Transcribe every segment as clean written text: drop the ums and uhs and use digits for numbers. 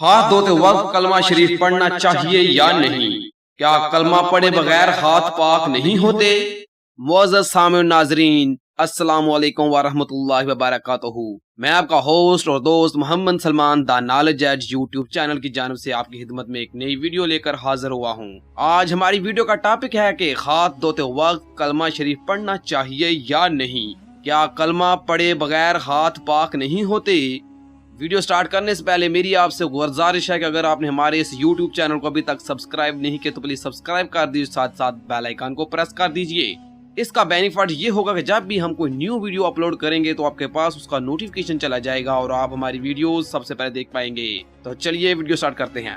ہاتھ دھوتے وقت کلمہ شریف پڑھنا چاہیے یا نہیں؟ کیا کلمہ پڑھے بغیر ہاتھ پاک نہیں ہوتے؟ معزز سامعین ناظرین، السلام علیکم ورحمۃ اللہ وبرکاتہ۔ میں آپ کا ہوسٹ اور دوست Muhammad Salman the knowledge edge YouTube channel کی جانب سے آپ کی خدمت میں ایک نئی ویڈیو لے کر حاضر ہوا ہوں۔ آج ہماری ویڈیو کا ٹاپک ہے کہ ہاتھ دھوتے وقت کلمہ شریف پڑھنا چاہیے یا نہیں؟ کیا کلمہ پڑھے بغیر ہاتھ پاک نہیں ہوتے؟ ویڈیو سٹارٹ کرنے سے پہلے میری آپ سے گزارش ہے کہ اگر آپ نے ہمارے اس یوٹیوب چینل کو ابھی تک سبسکرائب نہیں کیا تو پلیز سبسکرائب کر دیجیے، ساتھ ساتھ بیل آئیکن کو پریس کر دیجیے۔ اس کا بینیفٹ یہ ہوگا کہ جب بھی ہم کوئی نیو ویڈیو اپلوڈ کریں گے تو آپ کے پاس اس کا نوٹیفیکیشن چلا جائے گا اور آپ ہماری ویڈیوز سب سے پہلے دیکھ پائیں گے۔ تو چلیے ویڈیو سٹارٹ کرتے ہیں۔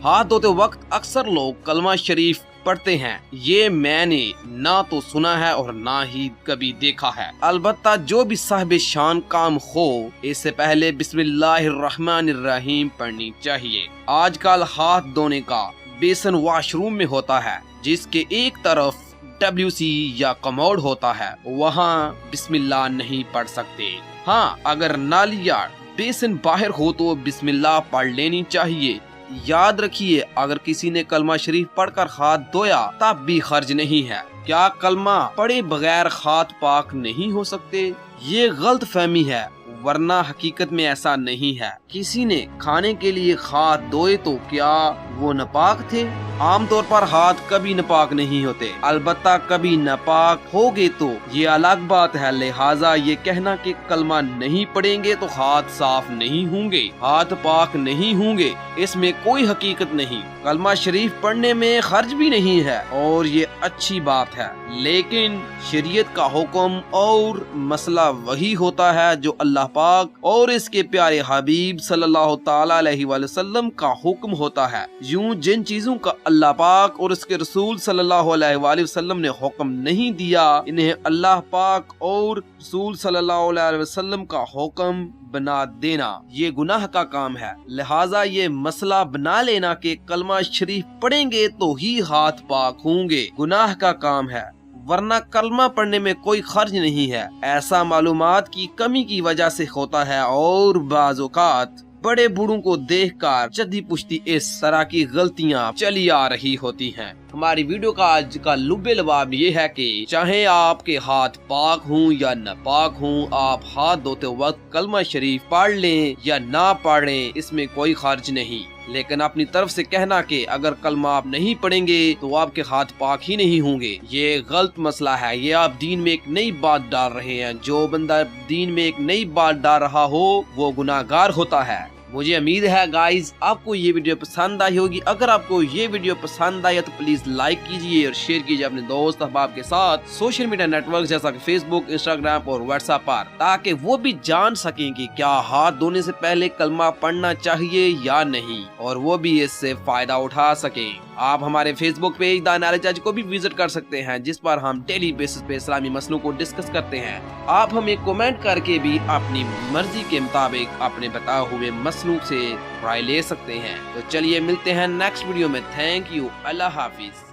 ہاتھ دھوتے وقت اکثر لوگ کلمہ شریف پڑھتے ہیں، یہ میں نے نہ تو سنا ہے اور نہ ہی کبھی دیکھا ہے۔ البتہ جو بھی صاحب شان کام ہو، اس سے پہلے بسم اللہ الرحمن الرحیم پڑھنی چاہیے۔ آج کل ہاتھ دھونے کا بیسن واش روم میں ہوتا ہے، جس کے ایک طرف WC یا کموڈ ہوتا ہے، وہاں بسم اللہ نہیں پڑھ سکتے۔ ہاں، اگر نالی یا بیسن باہر ہو تو بسم اللہ پڑھ لینی چاہیے۔ یاد رکھیے، اگر کسی نے کلمہ شریف پڑھ کر ہاتھ دھویا تب بھی حرج نہیں ہے۔ کیا کلمہ پڑھے بغیر ہاتھ پاک نہیں ہو سکتے؟ یہ غلط فہمی ہے، ورنہ حقیقت میں ایسا نہیں ہے۔ کسی نے کھانے کے لیے ہاتھ دھوئے تو کیا وہ ناپاک تھے؟ عام طور پر ہاتھ کبھی ناپاک نہیں ہوتے، البتہ کبھی ناپاک ہوگے تو یہ الگ بات ہے۔ لہٰذا یہ کہنا کہ کلمہ نہیں پڑھیں گے تو ہاتھ صاف نہیں ہوں گے، ہاتھ پاک نہیں ہوں گے، اس میں کوئی حقیقت نہیں۔ کلمہ شریف پڑھنے میں حرج بھی نہیں ہے اور یہ اچھی بات ہے، لیکن شریعت کا حکم اور مسئلہ وہی ہوتا ہے جو اللہ پاک اور اس کے پیارے حبیب صلی اللہ تعالی علیہ وآلہ وسلم کا حکم ہوتا ہے۔ یوں جن چیزوں کا اللہ پاک اور اس کے رسول صلی اللہ علیہ وآلہ وسلم نے حکم نہیں دیا، انہیں اللہ پاک اور رسول صلی اللہ علیہ وسلم کا حکم بنا دینا یہ گناہ کا کام ہے۔ لہٰذا یہ مسئلہ بنا لینا کہ کلمہ شریف پڑھیں گے تو ہی ہاتھ پاک ہوں گے، گناہ کا کام ہے، ورنہ کلمہ پڑھنے میں کوئی خرچ نہیں ہے۔ ایسا معلومات کی کمی کی وجہ سے ہوتا ہے اور بعض اوقات بڑے بوڑھوں کو دیکھ کر جدی پشتی اس طرح کی غلطیاں چلی آ رہی ہوتی ہیں۔ ہماری ویڈیو کا آج کا لب لباب یہ ہے کہ چاہے آپ کے ہاتھ پاک ہوں یا ناپاک ہوں، آپ ہاتھ دھوتے وقت کلمہ شریف پڑھ لیں یا نہ پڑھیں، اس میں کوئی خرچ نہیں۔ لیکن اپنی طرف سے کہنا کہ اگر کلمہ آپ نہیں پڑھیں گے تو آپ کے ہاتھ پاک ہی نہیں ہوں گے، یہ غلط مسئلہ ہے۔ یہ آپ دین میں ایک نئی بات ڈال رہے ہیں۔ جو بندہ دین میں ایک نئی بات ڈال رہا ہو وہ گناہ گار ہوتا ہے۔ مجھے امید ہے گائز آپ کو یہ ویڈیو پسند آئی ہوگی۔ اگر آپ کو یہ ویڈیو پسند آئی تو پلیز لائک کیجیے اور شیئر کیجیے اپنے دوست احباب کے ساتھ سوشل میڈیا نیٹ ورک جیسا کہ فیس بک، انسٹاگرام اور واٹس ایپ پر، تاکہ وہ بھی جان سکیں کہ کیا ہاتھ دھونے سے پہلے کلمہ پڑھنا چاہیے یا نہیں، اور وہ بھی اس سے فائدہ اٹھا سکیں۔ آپ ہمارے Facebook page the knowledge edge کو بھی وزٹ کر سکتے ہیں، جس پر ہم ڈیلی بیسس پہ اسلامی مسئلوں کو ڈسکس کرتے ہیں۔ آپ ہمیں کمنٹ کر کے بھی اپنی مرضی کے مطابق اپنے بتائے ہوئے مسئلوں سے رائے لے سکتے ہیں۔ تو چلیے ملتے ہیں نیکسٹ ویڈیو میں۔ تھینک یو، اللہ حافظ۔